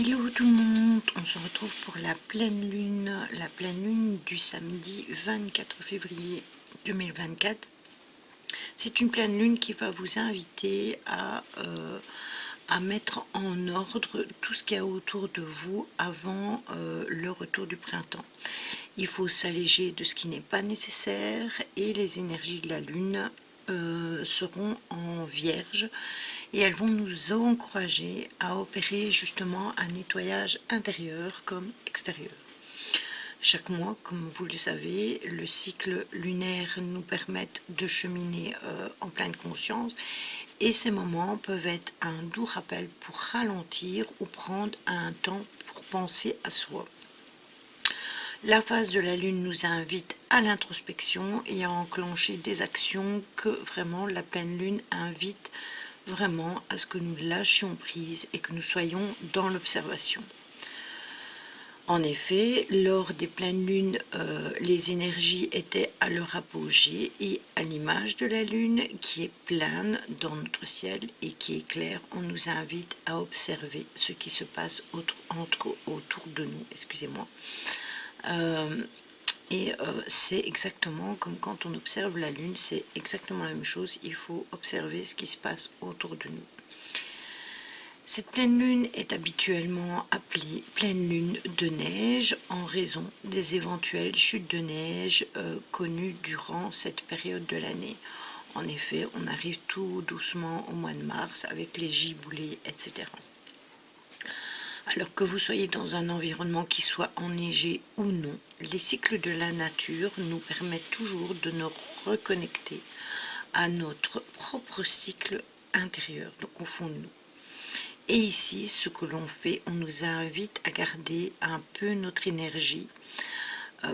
Hello tout le monde, on se retrouve pour la pleine lune du samedi 24 février 2024. C'est une pleine lune qui va vous inviter à mettre en ordre tout ce qu'il y a autour de vous avant le retour du printemps. Il faut s'alléger de ce qui n'est pas nécessaire et les énergies de la lune seront en vierge et elles vont nous encourager à opérer justement un nettoyage intérieur comme extérieur. Chaque mois, comme vous le savez, le cycle lunaire nous permet de cheminer en pleine conscience et ces moments peuvent être un doux rappel pour ralentir ou prendre un temps pour penser à soi. La phase de la lune nous invite à l'introspection et à enclencher des actions que vraiment la pleine lune invite vraiment à ce que nous lâchions prise et que nous soyons dans l'observation. En effet, lors des pleines lunes, les énergies étaient à leur apogée et à l'image de la lune qui est pleine dans notre ciel et qui éclaire, on nous invite à observer ce qui se passe autour de nous. Excusez-moi. C'est exactement comme quand on observe la lune, c'est exactement la même chose, il faut observer ce qui se passe autour de nous. Cette pleine lune est habituellement appelée pleine lune de neige en raison des éventuelles chutes de neige connues durant cette période de l'année. En effet, on arrive tout doucement au mois de mars avec les giboulées, etc. Alors que vous soyez dans un environnement qui soit enneigé ou non, les cycles de la nature nous permettent toujours de nous reconnecter à notre propre cycle intérieur, donc au fond de nous. Et ici, ce que l'on fait, on nous invite à garder un peu notre énergie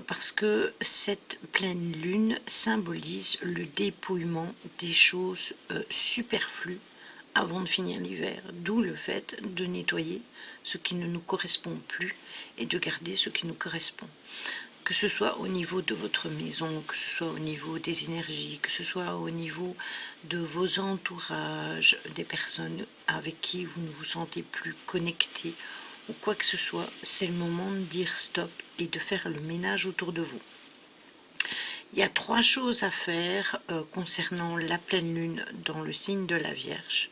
parce que cette pleine lune symbolise le dépouillement des choses superflues avant de finir l'hiver, d'où le fait de nettoyer ce qui ne nous correspond plus et de garder ce qui nous correspond. Que ce soit au niveau de votre maison, que ce soit au niveau des énergies, que ce soit au niveau de vos entourages, des personnes avec qui vous ne vous sentez plus connecté ou quoi que ce soit, c'est le moment de dire stop et de faire le ménage autour de vous. Il y a 3 choses à faire concernant la pleine lune dans le signe de la Vierge.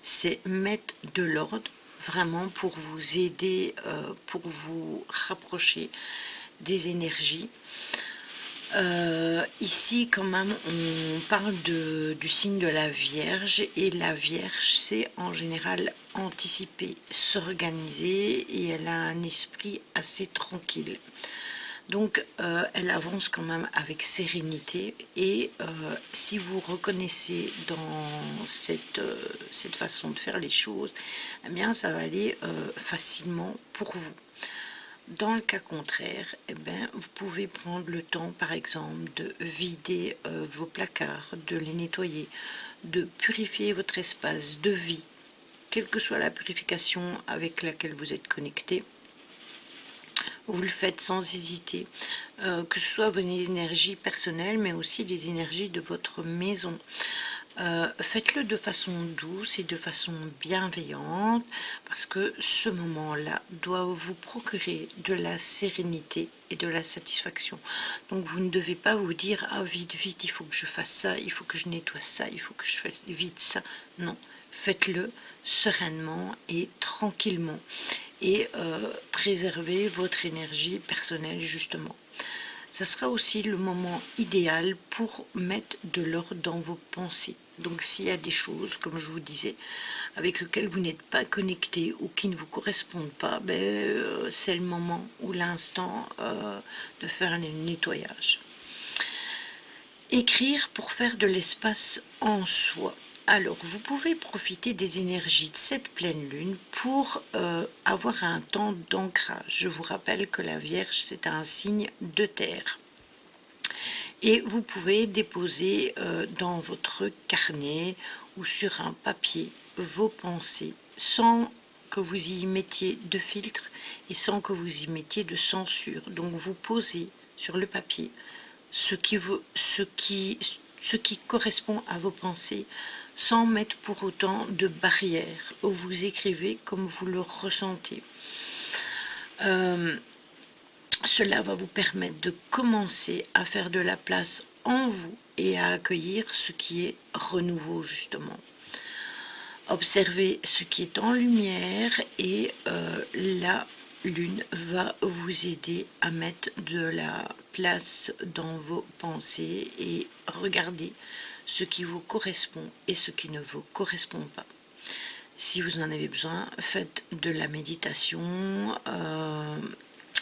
C'est mettre de l'ordre, vraiment pour vous aider, pour vous rapprocher des énergies. Ici, quand même, on parle du signe de la Vierge et la Vierge, c'est en général anticiper, s'organiser et elle a un esprit assez tranquille. Donc, elle avance quand même avec sérénité et si vous reconnaissez dans cette façon de faire les choses, eh bien, ça va aller facilement pour vous. Dans le cas contraire, eh bien, vous pouvez prendre le temps, par exemple, de vider vos placards, de les nettoyer, de purifier votre espace de vie, quelle que soit la purification avec laquelle vous êtes connecté. Vous le faites sans hésiter, que ce soit vos énergies personnelles, mais aussi les énergies de votre maison. Faites-le de façon douce et de façon bienveillante, parce que ce moment-là doit vous procurer de la sérénité et de la satisfaction. Donc vous ne devez pas vous dire « Ah, vite, vite, il faut que je fasse ça, il faut que je nettoie ça, il faut que je fasse vite ça ». Non, faites-le sereinement et tranquillement. Et préserver votre énergie personnelle justement. Ça sera aussi le moment idéal pour mettre de l'ordre dans vos pensées. Donc s'il y a des choses, comme je vous disais, avec lesquelles vous n'êtes pas connecté ou qui ne vous correspondent pas, c'est le moment ou l'instant de faire un nettoyage. Écrire pour faire de l'espace en soi. Alors, vous pouvez profiter des énergies de cette pleine lune pour avoir un temps d'ancrage. Je vous rappelle que la Vierge, c'est un signe de terre. Et vous pouvez déposer dans votre carnet ou sur un papier vos pensées sans que vous y mettiez de filtre et sans que vous y mettiez de censure. Donc, vous posez sur le papier ce qui correspond à vos pensées sans mettre pour autant de barrière. Vous écrivez comme vous le ressentez. Cela va vous permettre de commencer à faire de la place en vous et à accueillir ce qui est renouveau justement. Observez ce qui est en lumière et la lune va vous aider à mettre de la place dans vos pensées et regardez ce qui vous correspond et ce qui ne vous correspond pas. Si vous en avez besoin, faites de la méditation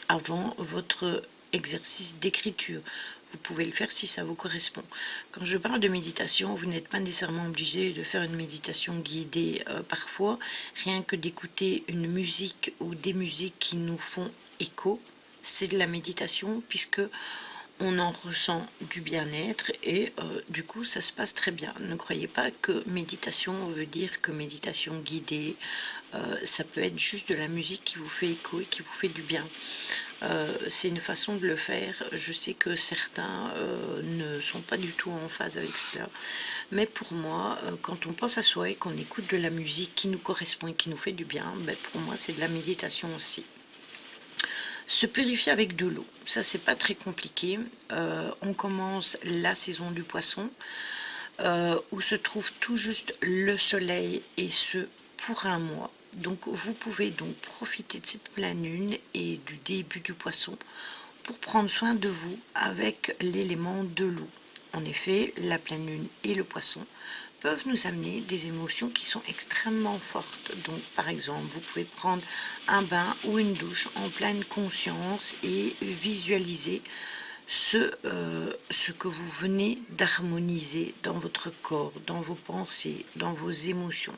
avant votre exercice d'écriture. Vous pouvez le faire si ça vous correspond. Quand je parle de méditation, vous n'êtes pas nécessairement obligé de faire une méditation guidée parfois. Rien que d'écouter une musique ou des musiques qui nous font écho, c'est de la méditation puisque on en ressent du bien-être et du coup ça se passe très bien. Ne croyez pas que méditation veut dire que méditation guidée, ça peut être juste de la musique qui vous fait écho et qui vous fait du bien. C'est une façon de le faire. Je sais que certains ne sont pas du tout en phase avec cela. Mais pour moi, quand on pense à soi et qu'on écoute de la musique qui nous correspond et qui nous fait du bien, ben pour moi c'est de la méditation aussi. Se purifier avec de l'eau, ça c'est pas très compliqué. On commence la saison du poisson, où se trouve tout juste le soleil et ce pour un mois. Donc vous pouvez donc profiter de cette pleine lune et du début du poisson pour prendre soin de vous avec l'élément de l'eau. En effet, la pleine lune et le poisson peuvent nous amener des émotions qui sont extrêmement fortes. Donc par exemple, vous pouvez prendre un bain ou une douche en pleine conscience et visualiser ce que vous venez d'harmoniser dans votre corps, dans vos pensées, dans vos émotions.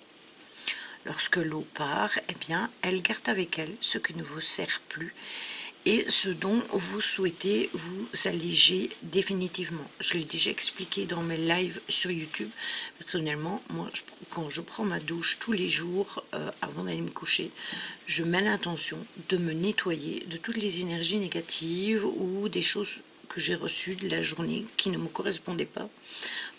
Lorsque l'eau part, eh bien, elle garde avec elle ce qui ne vous sert plus et ce dont vous souhaitez vous alléger définitivement. Je l'ai déjà expliqué dans mes lives sur YouTube. Personnellement, moi, quand je prends ma douche tous les jours avant d'aller me coucher, je mets l'intention de me nettoyer de toutes les énergies négatives ou des choses que j'ai reçues de la journée qui ne me correspondaient pas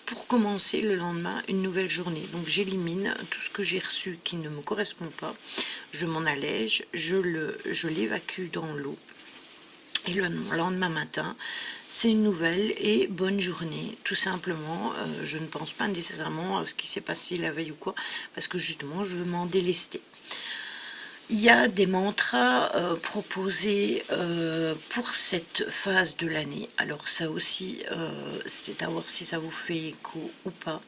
pour commencer le lendemain une nouvelle journée. Donc j'élimine tout ce que j'ai reçu qui ne me correspond pas, je m'en allège, je l'évacue dans l'eau et le lendemain matin c'est une nouvelle et bonne journée, tout simplement. Je ne pense pas nécessairement à ce qui s'est passé la veille ou quoi, parce que justement je veux m'en délester. Il y a des mantras proposés pour cette phase de l'année. Alors ça aussi, c'est à voir si ça vous fait écho ou pas.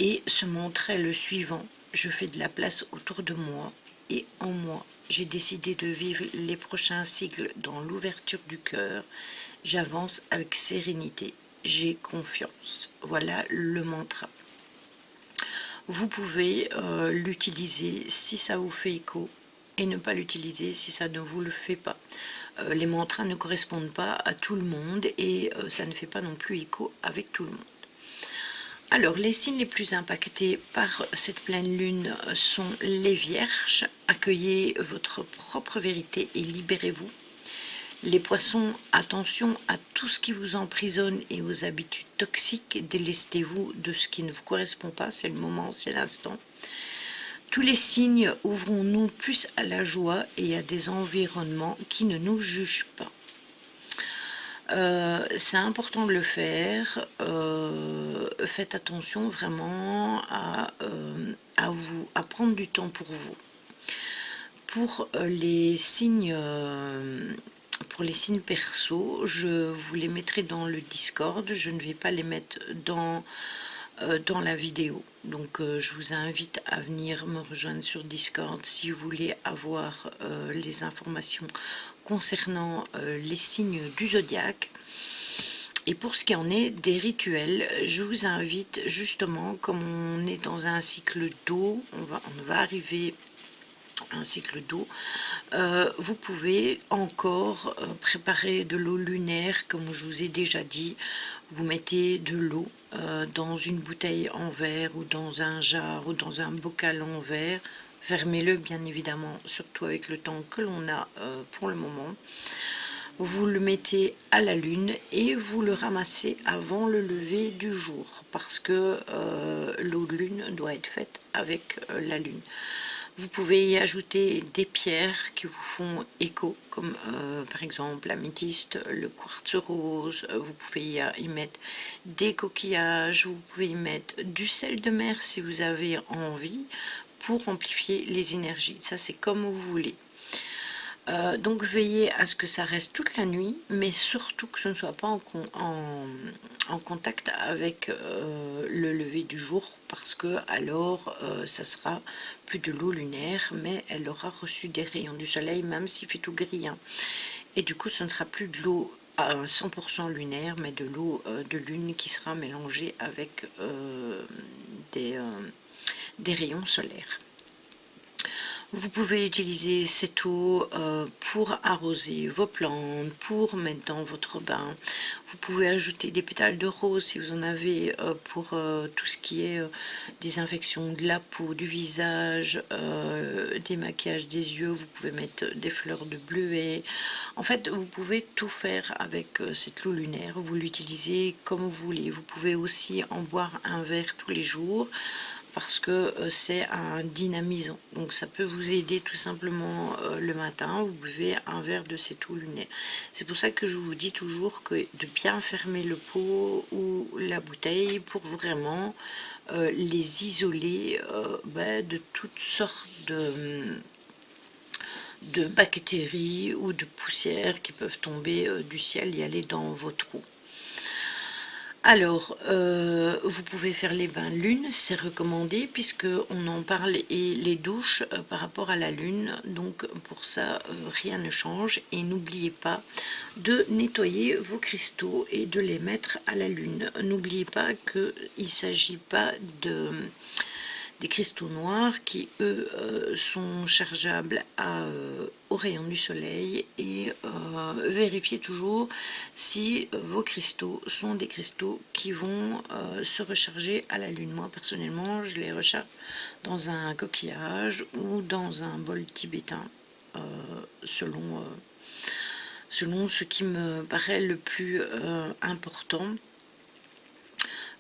Et ce mantra est le suivant. Je fais de la place autour de moi et en moi. J'ai décidé de vivre les prochains cycles dans l'ouverture du cœur. J'avance avec sérénité. J'ai confiance. Voilà le mantra. Vous pouvez l'utiliser si ça vous fait écho et ne pas l'utiliser si ça ne vous le fait pas. Les mantras ne correspondent pas à tout le monde et ça ne fait pas non plus écho avec tout le monde. Alors, les signes les plus impactés par cette pleine lune sont les vierges. Accueillez votre propre vérité et libérez-vous. Les poissons, attention à tout ce qui vous emprisonne et aux habitudes toxiques. Délestez-vous de ce qui ne vous correspond pas, c'est le moment, c'est l'instant. Tous les signes, ouvrons-nous plus à la joie et à des environnements qui ne nous jugent pas. C'est important de le faire. Faites attention vraiment à prendre du temps pour vous. Pour les signes perso, je vous les mettrai dans le Discord. Je ne vais pas les mettre dans la vidéo. Donc je vous invite à venir me rejoindre sur Discord si vous voulez avoir les informations concernant les signes du zodiaque. Et pour ce qui en est des rituels, je vous invite justement, comme on est dans un cycle d'eau, on va arriver à un cycle d'eau, vous pouvez encore préparer de l'eau lunaire, comme je vous ai déjà dit. Vous mettez de l'eau dans une bouteille en verre ou dans un jar ou dans un bocal en verre. Fermez-le bien évidemment, surtout avec le temps que l'on a pour le moment. vous le mettez à la lune et vous le ramassez avant le lever du jour, parce que l'eau de lune doit être faite avec la lune. Vous pouvez y ajouter des pierres qui vous font écho, comme par exemple l'améthyste, le quartz rose. Vous pouvez y mettre des coquillages, vous pouvez y mettre du sel de mer si vous avez envie, pour amplifier les énergies. Ça, c'est comme vous voulez. Donc veillez à ce que ça reste toute la nuit, mais surtout que ce ne soit pas en contact avec le lever du jour, parce que alors ça sera plus de l'eau lunaire, mais elle aura reçu des rayons du soleil, même s'il fait tout gris, hein. Et du coup ce ne sera plus de l'eau à 100% lunaire, mais de l'eau de lune qui sera mélangée avec des rayons solaires. Vous pouvez utiliser cette eau pour arroser vos plantes, pour mettre dans votre bain. Vous pouvez ajouter des pétales de rose si vous en avez pour tout ce qui est des infections de la peau, du visage, des maquillages des yeux. Vous pouvez mettre des fleurs de bleuet. En fait, vous pouvez tout faire avec cette eau lunaire. Vous l'utilisez comme vous voulez. Vous pouvez aussi en boire un verre tous les jours, parce que c'est un dynamisant, donc ça peut vous aider tout simplement le matin. Vous buvez un verre de cette eau lunaire. C'est pour ça que je vous dis toujours que de bien fermer le pot ou la bouteille pour vraiment les isoler de toutes sortes de bactéries ou de poussières qui peuvent tomber du ciel et aller dans vos trous. Alors, vous pouvez faire les bains lune, c'est recommandé puisque on en parle, et les douches par rapport à la lune. Donc pour ça, rien ne change. Et n'oubliez pas de nettoyer vos cristaux et de les mettre à la lune. N'oubliez pas qu'il ne s'agit pas des cristaux noirs qui, eux, sont chargeables aux rayons du soleil, et vérifiez toujours si vos cristaux sont des cristaux qui vont se recharger à la lune. Moi, personnellement, je les recharge dans un coquillage ou dans un bol tibétain, selon ce qui me paraît le plus important.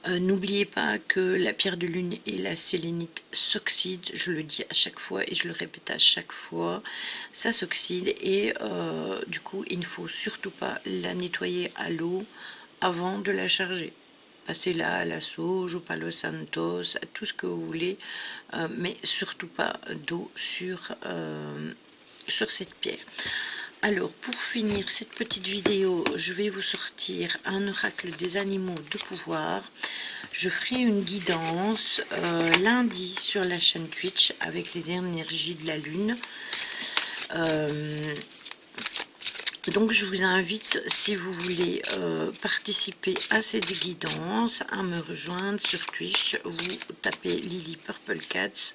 N'oubliez pas que la pierre de lune et la sélénite s'oxydent, je le dis à chaque fois et je le répète à chaque fois, ça s'oxyde, et du coup il ne faut surtout pas la nettoyer à l'eau avant de la charger. Passez-la à la sauge, au palo santos, à tout ce que vous voulez, mais surtout pas d'eau sur cette pierre. Alors, pour finir cette petite vidéo, je vais vous sortir un oracle des animaux de pouvoir. Je ferai une guidance lundi sur la chaîne Twitch avec les énergies de la lune. Donc je vous invite, si vous voulez participer à cette guidance, à me rejoindre sur Twitch. Vous tapez Lily Purple Cats,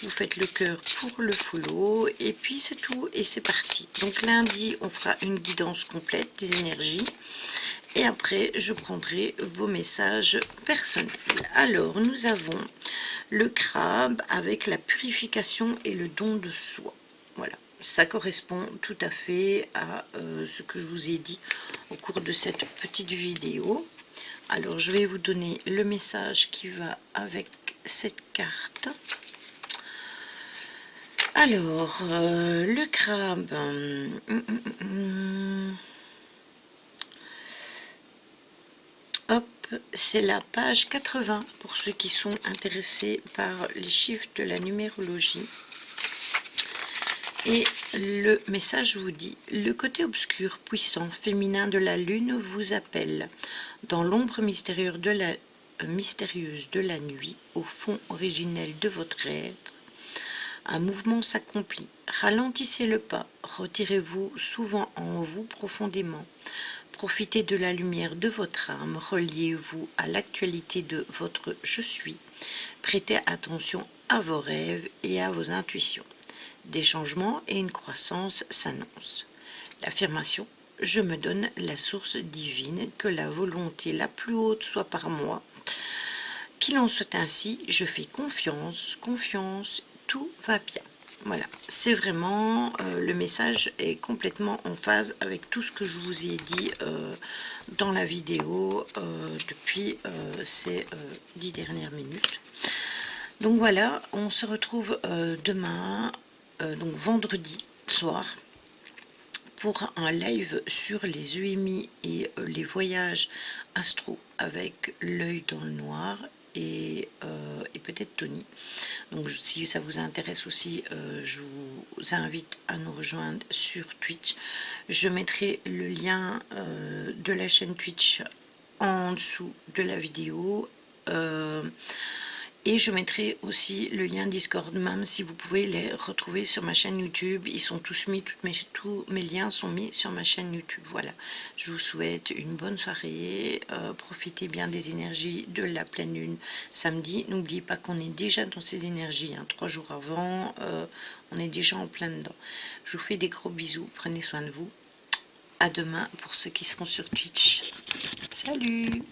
vous faites le cœur pour le follow, et puis c'est tout, et c'est parti. Donc lundi, on fera une guidance complète des énergies, et après je prendrai vos messages personnels. Alors nous avons le crabe avec la purification et le don de soi. Voilà. Ça correspond tout à fait à ce que je vous ai dit au cours de cette petite vidéo. Alors, je vais vous donner le message qui va avec cette carte. Alors, le crabe. Hop, c'est la page 80 pour ceux qui sont intéressés par les chiffres de la numérologie. Et le message vous dit: le côté obscur, puissant, féminin de la lune vous appelle. Dans l'ombre mystérieuse de la nuit, au fond originel de votre être, un mouvement s'accomplit. Ralentissez le pas, retirez-vous souvent en vous profondément. Profitez de la lumière de votre âme, reliez-vous à l'actualité de votre je suis. Prêtez attention à vos rêves et à vos intuitions. Des changements et une croissance s'annoncent. L'affirmation: je me donne la source divine, que la volonté la plus haute soit par moi. Qu'il en soit ainsi, je fais confiance, tout va bien. Voilà, c'est vraiment, le message est complètement en phase avec tout ce que je vous ai dit dans la vidéo depuis ces 10 dernières minutes. Donc voilà, on se retrouve demain, donc vendredi soir, pour un live sur les EMI et les voyages astro avec l'œil dans le noir et peut-être Tony. Donc si ça vous intéresse aussi, je vous invite à nous rejoindre sur Twitch. Je mettrai le lien de la chaîne Twitch en dessous de la vidéo. Et je mettrai aussi le lien Discord, même si vous pouvez les retrouver sur ma chaîne YouTube. Ils sont tous mis, tous mes liens sont mis sur ma chaîne YouTube. Voilà, je vous souhaite une bonne soirée. Profitez bien des énergies de la pleine lune samedi. N'oubliez pas qu'on est déjà dans ces énergies, hein, 3 jours avant. On est déjà en plein dedans. Je vous fais des gros bisous. Prenez soin de vous. À demain pour ceux qui seront sur Twitch. Salut!